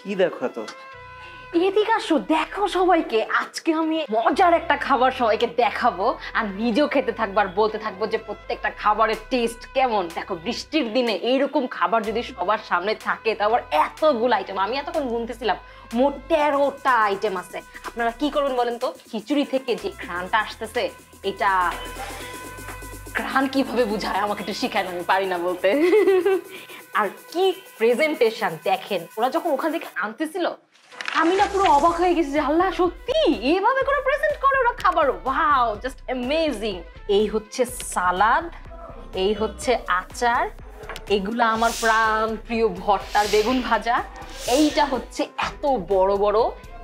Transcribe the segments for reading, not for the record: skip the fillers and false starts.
কি দেখো তো? এদিকে আসো, দেখো সবাইকে আজকে আমি মজার একটা খাবার সবাইকে দেখাবো আর নিজেও খেতে থাকবো আর বলতে থাকবো যে প্রত্যেকটা খাবারের টেস্ট কেমন। দেখো বৃষ্টির দিনে এইরকম খাবার যদি সবার সামনে থাকে তারপর এতগুলো আইটেম, আমি এতক্ষণ গুনতেছিলাম মোট 13টা আইটেম আছে। আপনারা কি করবেন বলেন তো? খিচুড়ি থেকে যে ঘ্রাণটা আসতেছে, এটা ঘ্রাণ কিভাবে বুঝায় আমাকে একটু শিখায়, আমি পারি না বলতে। আর কি প্রেজেন্টেশন দেখেন, ওরা যখন ওখান থেকে আনতেছিল আমি না পুরো অবাক হয়ে গেছি যে আল্লাহ সত্যি এইভাবে করে প্রেজেন্ট করে ওরা খাবার, ওয়াও জাস্ট অ্যামেজিং। এই হচ্ছে সালাদ, এই হচ্ছে আচার, এগুলা আমার প্রাণ প্রিয় ভর্তার বেগুন ভাজা, এইটা হচ্ছে এত বড় বড়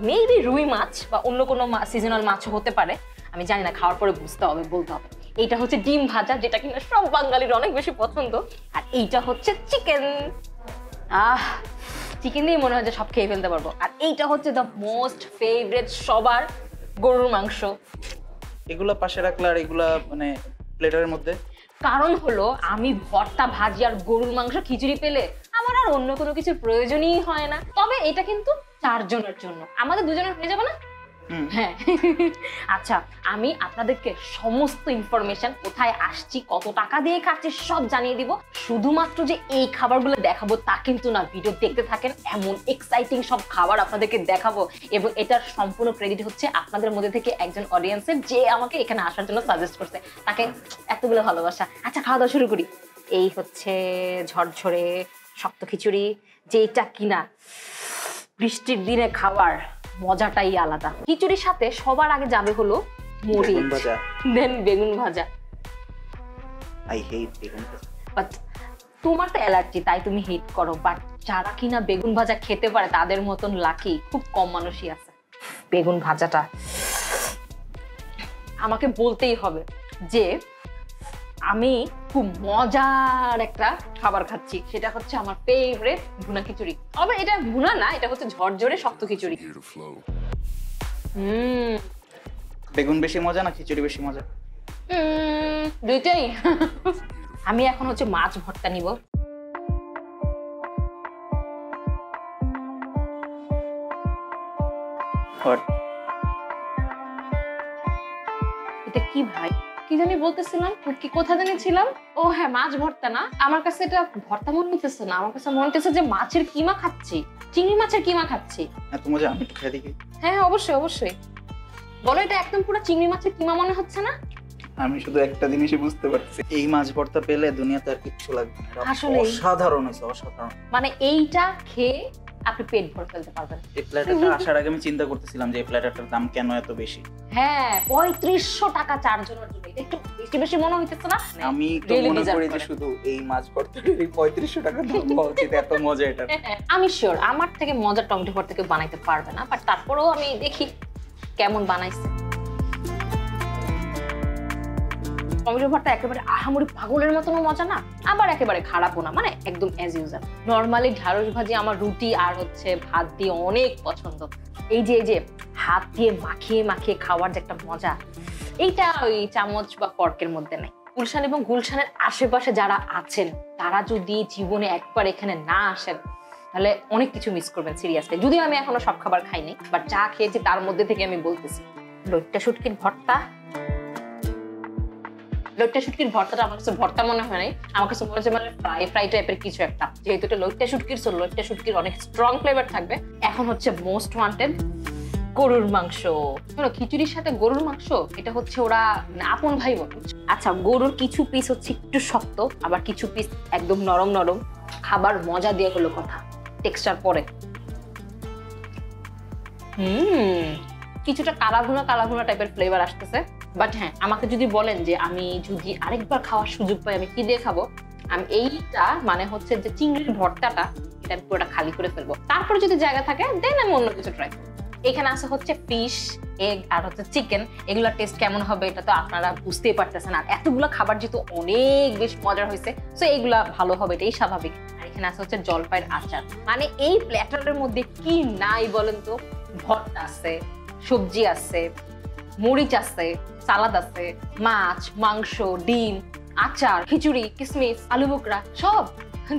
মেবি রুই মাছ বা অন্য কোনো সিজনাল মাছও হতে পারে, আমি জানি না, খাওয়ার পরে বুঝতে হবে, বলতে হবে। এইটা হচ্ছে ডিম ভাজা, যেটা কিনা সব বাঙালির অনেক বেশি পছন্দ। আর এইটা হচ্ছে চিকেন, চিকেন দিয়ে মনে হয় যে সব খেয়ে ফেলতে পারবো। আর এইটা হচ্ছে দ্য মোস্ট ফেভারিট সবার, গরুর মাংস। এগুলা পাশে রাখলে আর এগুলা মানে প্লেটারের মধ্যে, কারণ হলো আমি ভর্তা ভাজি আর গরুর মাংস খিচুড়ি পেলে আমার আর অন্য কোনো কিছুর প্রয়োজনই হয় না। তবে এটা কিন্তু 4 জনের জন্য, আমাদের 2 জনের হয়ে যাবে না? হ্যাঁ। আচ্ছা, আমি আপনাদেরকে সমস্ত ইনফরমেশন, কোথায় আসছি, কত টাকা দিয়ে খাচ্ছি সব জানিয়ে দিব। শুধুমাত্র যে এই খাবারগুলো দেখাবো তা কিন্তু না, ভিডিও দেখতে থাকেন, এমন এক্সাইটিং সব খাবার আপনাদেরকে দেখাবো। এবং এটার সম্পূর্ণ ক্রেডিট হচ্ছে আপনাদের মধ্যে থেকে একজন অডিয়েন্সের, যে আমাকে এখানে আসার জন্য সাজেস্ট করছে, তাকে এতগুলো ভালোবাসা। আচ্ছা, খাওয়া দাওয়া শুরু করি। এই হচ্ছে ঝরঝরে শক্ত খিচুড়ি, যেটা কিনা বৃষ্টির দিনে খাবার মজাটাই আলাদা। খিচুড়ির সাথে সবার আগে যাবে হলো মরিচ, দেন বেগুন ভাজা। আই হেট বেগুন ভাজা। বাট তোমার তো অ্যালার্জি, তাই তুমি হিট করো, বাট যারা কিনা বেগুন ভাজা খেতে পারে তাদের মতন লাকি খুব কম মানুষই আছে। বেগুন ভাজাটা আমাকে বলতেই হবে যে আমি খুব মজার একটা খাবার খাচ্ছি, সেটা হচ্ছে আমার ফেভারিট ভুনা খিচুড়ি। তবে এটা ভুনা না, এটা হচ্ছে ঝরঝরে শক্ত খিচুড়ি। বেগুন বেশি মজা না খিচুড়ি বেশি মজা? দুইটাই। আমি এখন হচ্ছে মাছ ভর্তা নিব। এটা কি ভাই, কি জানি বলতেছিলাম, কি কোথা জানি ছিলাম? ও হ্যাঁ, মাছ ভর্তা না, আমার কাছে এটা ভর্তা মনে হইতেছে না, আমার কাছে মনে হইতেছে যে মাছের কিমা খাচ্ছি, চিংড়ি মাছের কিমা খাচ্ছি। এত মজা, আমি একটু খেয়ে দেখি। হ্যাঁ অবশ্যই অবশ্যই, বলো, এটা একদম পুরো চিংড়ি মাছের কিমা মনে হচ্ছে না? আমি শুধু একটা জিনিসই বুঝতে পারছি, এই মাছ ভর্তা পেলে দুনিয়াতে আর কিচ্ছু লাগবে না। আসলে অসাধারণ হয়েছে, অসাধারণ। মানে এইটা খেয়ে আপনি পেট ভরে ফেলতে পারবেন। এই প্ল্যাটারটা আসার আগে আমি চিন্তা করতেছিলাম যে এই প্ল্যাটারটার দাম কেন এত বেশি। হ্যাঁ, 3500 টাকা 4 জনের জন্য, এটা একটু বেশি বেশি মনে হইতেছে না? আমি তো মনে করি যে শুধু এই মাছ ভর্তাটার 3500 টাকা দাম হওয়া উচিত, এত মজা এটা। আমি শিওর আমার থেকে মজার টমেটো ভর্তা কেউ বানাইতে পারবে না, বাট তারপরেও আমি দেখি কেমন বানাইছে। টমেটো ভর্তা একেবারে আহামরি পাগলের মতন মজা না, আবার একেবারে খারাপও না, মানে একদম অ্যাজ ইউজুয়াল। নরমালি ঢ্যাঁড়স ভাজি আমার রুটি আর হচ্ছে ভাত দিয়ে অনেক পছন্দ। এই যে হাত দিয়ে মাখিয়ে মাখিয়ে খাওয়ার যে একটা মজা, এইটা ওই চামচ বা ফর্কের মধ্যে নাই। গুলশান এবং গুলশানের আশেপাশে যারা আছেন তারা যদি জীবনে একবার এখানে না আসেন তাহলে অনেক কিছু মিস করবেন সিরিয়াসলি। যদিও আমি এখনো সব খাবার খাইনি, বাট যা খেয়েছি তার মধ্যে থেকে আমি বলতেছি। লইট্টা শুটকির ভর্তা, লইট্টা শুটকির ভর্তাটা আমার কাছে ভর্তা মনে হয় নাই, আমার কাছে মনে হচ্ছে মানে ফ্রাই টাইপের কিছু একটা, যেহেতু এটা লইট্টা শুটকির, সো লইট্টা শুটকির অনেক স্ট্রং ফ্লেভার থাকবে। এখন হচ্ছে মোস্ট ওয়ান্টেড গরুর মাংস। খিচুড়ির সাথে গরুর মাংস, এটা হচ্ছে ওরা আপন ভাই বোন। আচ্ছা, গরুর কিছু পিস হচ্ছে একটু শক্ত, আবার কিছু পিস একদম নরম নরম। খাবার মজা দিয়ে হলো কথা, টেক্সচার পরে কিছুটা কালাভুনা কালাভুনা টাইপের ফ্লেভার আসতেছে। বাট হ্যাঁ, আমাকে যদি বলেন যে আমি যদি আরেকবার খাওয়ার সুযোগ পাই আমি কি দিয়ে খাবো, আমি এইটা মানে হচ্ছে যে চিংড়ির ভর্তাটা, এটা আমি পুরোটা খালি করে ফেলবো। তারপরে যদি জায়গা থাকে দেন আমি অন্য কিছু ট্রাই করবো। এখানে আছে হচ্ছে ফিশ, এগ আর হচ্ছে চিকেন। এগুলোর টেস্ট কেমন হবে এটা তো আপনারা বুঝতেই পারতেছেন, আর এতগুলো খাবার যেহেতু অনেক বেশ মজার হয়েছে, তো এইগুলা ভালো হবে, এটাই স্বাভাবিক। আর এখানে আছে হচ্ছে জলপাইয়ের আচার। মানে এই প্ল্যাটারের মধ্যে কি নাই বলেন তো? ভর্তা আছে, সবজি আছে, মরিচ আছে, সালাদ আছে, মাছ, মাংস, ডিম, আচার, খিচুড়ি, কিসমিস, আলু বোকরা, সব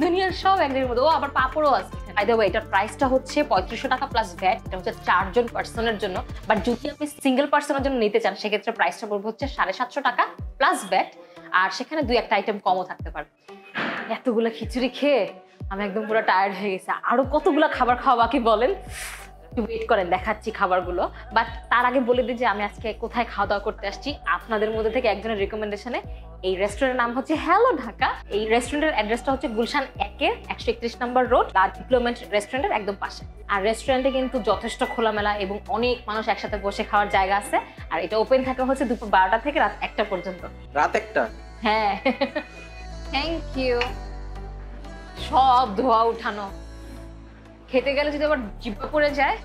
দুনিয়ার সব এক জায়গার মধ্যে। ও আবার পাপড়ও আছে। বাই দ্য ওয়ে এটার প্রাইসটা হচ্ছে 3500 টাকা প্লাস ভ্যাট। এটা হচ্ছে 4 জন পার্সনের জন্য, বাট যদি আপনি সিঙ্গেল পার্সনের জন্য নিতে চান সেক্ষেত্রে প্রাইসটা পড়বে হচ্ছে 750 টাকা প্লাস ভ্যাট, আর সেখানে 2-1টা আইটেম কমও থাকতে পারে। এতগুলো খিচুড়ি খেয়ে আমি একদম পুরো টায়ার্ড হয়ে গেছি। আরো কতগুলো খাবার খাওয়া বাকি বলেন, একটু ওয়েট করেন, দেখাচ্ছি খাবারগুলো। বাট তার আগে বলে দিই যে আমি আজকে কোথায় খাওয়া দাওয়া করতে আসছি। আপনাদের মধ্যে থেকে একজনের রিকমেন্ডেশনে এই রেস্টুরেন্টের নাম হচ্ছে হ্যালো ঢাকা। এই রেস্টুরেন্টের অ্যাড্রেসটা হচ্ছে গুলশান 1-এর 131 নম্বর রোড, লার্জ ডিপ্লোমেন্ট রেস্টুরেন্টের একদম পাশে। আর রেস্টুরেন্টে কিন্তু যথেষ্ট খোলামেলা এবং অনেক মানুষ একসাথে বসে খাওয়ার জায়গা আছে। আর এটা ওপেন থাকে হচ্ছে দুপুর 12টা থেকে রাত 1টা পর্যন্ত। রাত 1টা? হ্যাঁ। Thank you. সব ধোয়া উঠানো, খেতে গেলে যদি আবার জিব্বা পড়ে যায়।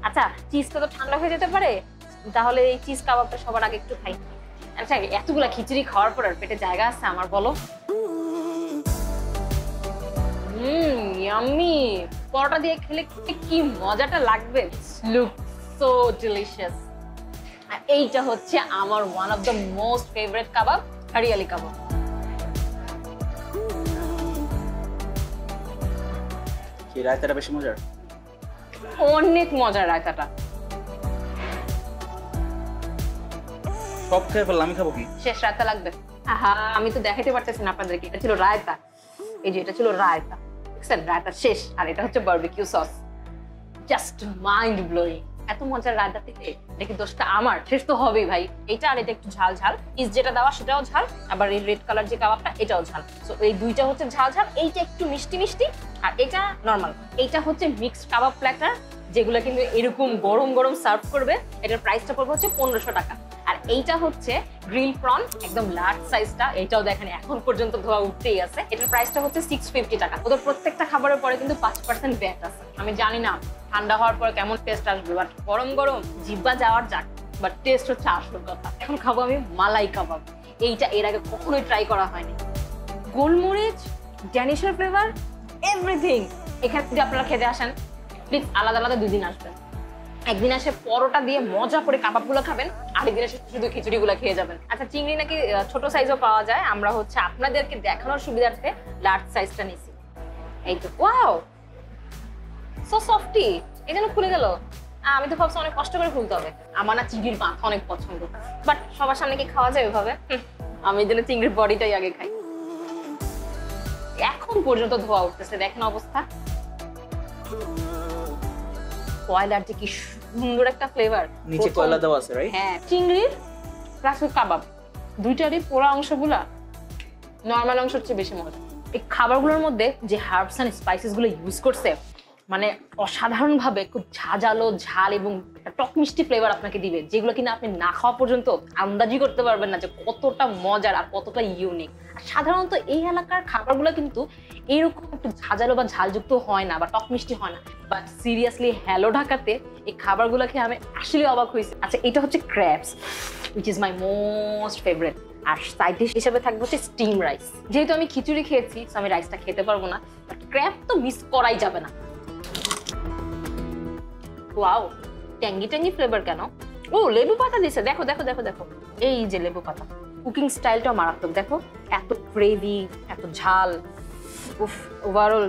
আচ্ছা, চিজটা তো ঠান্ডা হয়ে যেতে পারে, তাহলে এই চিজ কাবাবটা সবার আগে একটু খাই। আচ্ছা, এতগুলা খিচুড়ি খাওয়ার পর আর পেটে জায়গা আছে আমার, বলো? ইয়াম্মি। পরোটা দিয়ে খেলে কি মজাটা লাগবে। Look so delicious. আর এইটা হচ্ছে আমার one of the most favourite kebab, hariyali kebab. কি রায়তাটা বেশি মজার? অনেক মজার রায়তাটা। সব খেয়ে ফেললাম, আমি খাবো কি? শেষ রায়তা লাগবে? আহা, আমি তো দেখাতে পারতেছি না আপনাদেরকে। এটা ছিল রায়তা, এই যে এটা ছিল রায়তা, দেখছেন? রায়তা শেষ, আর এটা হচ্ছে barbecue sauce. Just mind blowing. এত মজার রায়তা থেকে দেখি দোষটা আমার, শেষ তো হবেই ভাই। এইটা আর এটা একটু ঝাল ঝাল, ইস যেটা দেওয়া সেটাও ঝাল, আবার এই রেড কালার যে কাবাবটা এটাও ঝাল। সো এই দুইটা হচ্ছে ঝাল ঝাল, এইটা একটু মিষ্টি মিষ্টি, আর এটা নর্মাল। এইটা হচ্ছে মিক্সড কাবাব প্ল্যাটার, যেগুলো কিন্তু এরকম গরম গরম সার্ভ করবে। এটার প্রাইসটা পড়বে হচ্ছে 1500 টাকা। আর এইটা হচ্ছে গ্রিল প্রন, একদম লার্জ সাইজটা। এইটাও দেখেন এখন পর্যন্ত ধোয়া উঠতেই আছে। এটার প্রাইসটা হচ্ছে 650 টাকা। ওদের প্রত্যেকটা খাবারের পরে কিন্তু 5% ভ্যাট আছে। আমি জানি না ঠান্ডা হওয়ার পর কেমন টেস্ট আসবে, বাট গরম গরম জিব্বা যাওয়ার যাক, বাট টেস্ট হচ্ছে আসল কথা। এখন খাবো আমি মালাই কাবাব। এইটা এর আগে কখনোই ট্রাই করা হয়নি। গোলমরিচ, ড্যানিশের ফ্লেভার, এভরিথিং। এখানে যদি আপনারা খেতে আসেন, প্লিজ আলাদা আলাদা 2 দিন আসবেন। একদিন এসে পরোটা দিয়ে মজা করে কাবাবগুলো খাবেন, আরেকদিন এসে শুধু খিচুড়িগুলো খেয়ে যাবেন। আচ্ছা, চিংড়ি নাকি ছোট সাইজও পাওয়া যায়। আমরা হচ্ছে আপনাদেরকে দেখানোর সুবিধার্থে লার্জ সাইজটা নিছি। এই তো, ওয়াও, সো সফটি। এই যেন খুলে গেল। আমি তো ভাবছি অনেক কষ্ট করে খুলতে হবে। আমার না চিংড়ির মাথা অনেক পছন্দ, বাট সবার সামনে কি খাওয়া যায় ওইভাবে? আমি এই জন্য চিংড়ির বডিটাই আগে খাই। এখন পর্যন্ত ধোয়া উঠতেছে, দেখেন অবস্থা। কয়লার যে কি সুন্দর একটা ফ্লেভার, নিচে কয়লা দেওয়া আছে, রাইট? হ্যাঁ, চিংড়ির প্লাস কাবাব দুইটারই পোড়া অংশগুলা নর্মাল অংশের চেয়ে বেশি মজা। এই খাবারগুলোর মধ্যে যে হার্বস এন্ড স্পাইসেস গুলো ইউজ করছে, মানে অসাধারণ ভাবে খুব ঝাঁঝালো ঝাল এবং টক মিষ্টি ফ্লেভার আপনাকে দিবে, যেগুলো কিনা আপনি না খাওয়া পর্যন্ত আন্দাজই করতে পারবেন না যে কতটা মজার আর কতটা ইউনিক। আর সাধারণত এই এলাকার খাবারগুলো কিন্তু এরকম একটু ঝাঁঝালো বা ঝালযুক্ত হয় না বা টক মিষ্টি হয় না, বাট সিরিয়াসলি হ্যালো ঢাকাতে এই খাবারগুলো খেয়ে আমি আসলে অবাক হয়েছি। আচ্ছা, এটা হচ্ছে crabs, which is my most favourite. আর সাইড ডিশ হিসেবে থাকবে হচ্ছে স্টিম রাইস। যেহেতু আমি খিচুড়ি খেয়েছি, আমি রাইসটা খেতে পারবো না, বাট ক্র্যাব তো মিস করাই যাবে না। ওয়াও, ট্যাঙ্গি ট্যাঙ্গি ফ্লেভার কেন? ও, লেবু পাতা দিছে, দেখো দেখো দেখো দেখো, এই যে লেবু পাতা। কুকিং স্টাইলটাও মারাত্মক, দেখো এত গ্রেভি, এত ঝাল, উফ, ওভারঅল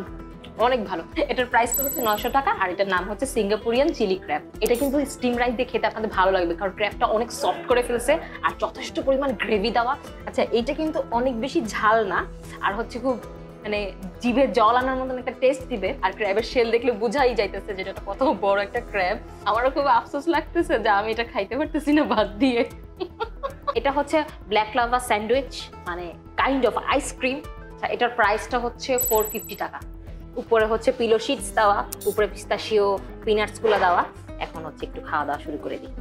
অনেক ভালো। এটার প্রাইস হচ্ছে 900 টাকা, আর এটার নাম হচ্ছে সিঙ্গাপুরিয়ান চিলি ক্র্যাব। এটা কিন্তু স্টিম রাইস দিয়ে খেতে আপনাদের ভালো লাগবে, কারণ ক্র্যাবটা অনেক সফট করে ফেলছে আর যথেষ্ট পরিমাণ গ্রেভি দেওয়া। আচ্ছা, এটা কিন্তু অনেক বেশি ঝাল না, আর হচ্ছে খুব মানে জিভে জল আনার মতন একটা টেস্ট দিবে। আর ক্র্যাবের শেল দেখলে বুঝাই যাইতেছে যে এটা কত বড় একটা ক্র্যাব। আমারও খুব আফসোস লাগতেছে যে আমি এটা খাইতে পারতেছি না ভাত দিয়ে। এটা হচ্ছে ব্ল্যাক লাভা স্যান্ডউইচ, মানে কাইন্ড অফ আইসক্রিম। এটার প্রাইসটা হচ্ছে 450 টাকা। উপরে হচ্ছে পিলো শিটস দেওয়া, উপরে পিস্তাশিও পিনাটস গুলো দেওয়া। এখন হচ্ছে একটু খাওয়া দাওয়া শুরু করে দিই।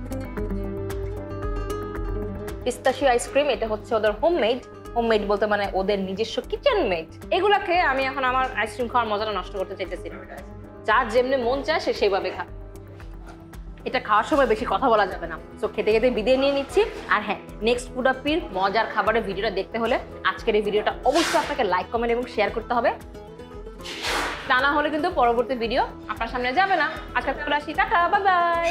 পিস্তাশিও আইসক্রিম, এটা হচ্ছে ওদের হোমমেড। হোমমেড বলতে মানে ওদের নিজস্ব কিচেন মেড। এগুলা খেয়ে আমি এখন আমার আইসক্রিম খাওয়ার মজাটা নষ্ট করতে চাইতেছি না। যার যেমনি মন চায় সে সেইভাবে খা। এটা খাওয়ার সময় বেশি কথা বলা যাবে না, সো খেতে খেতে বিদায় নিয়ে নিচ্ছি। আর হ্যাঁ, নেক্সট ফুডাপ্পির মজার খাবারের ভিডিওটা দেখতে হলে আজকের এই ভিডিওটা অবশ্যই আপনাকে লাইক, কমেন্ট এবং শেয়ার করতে হবে। তা না হলে কিন্তু পরবর্তী ভিডিও আপনার সামনে যাবে না। আজকে আসি, টাটা, বাই বাই।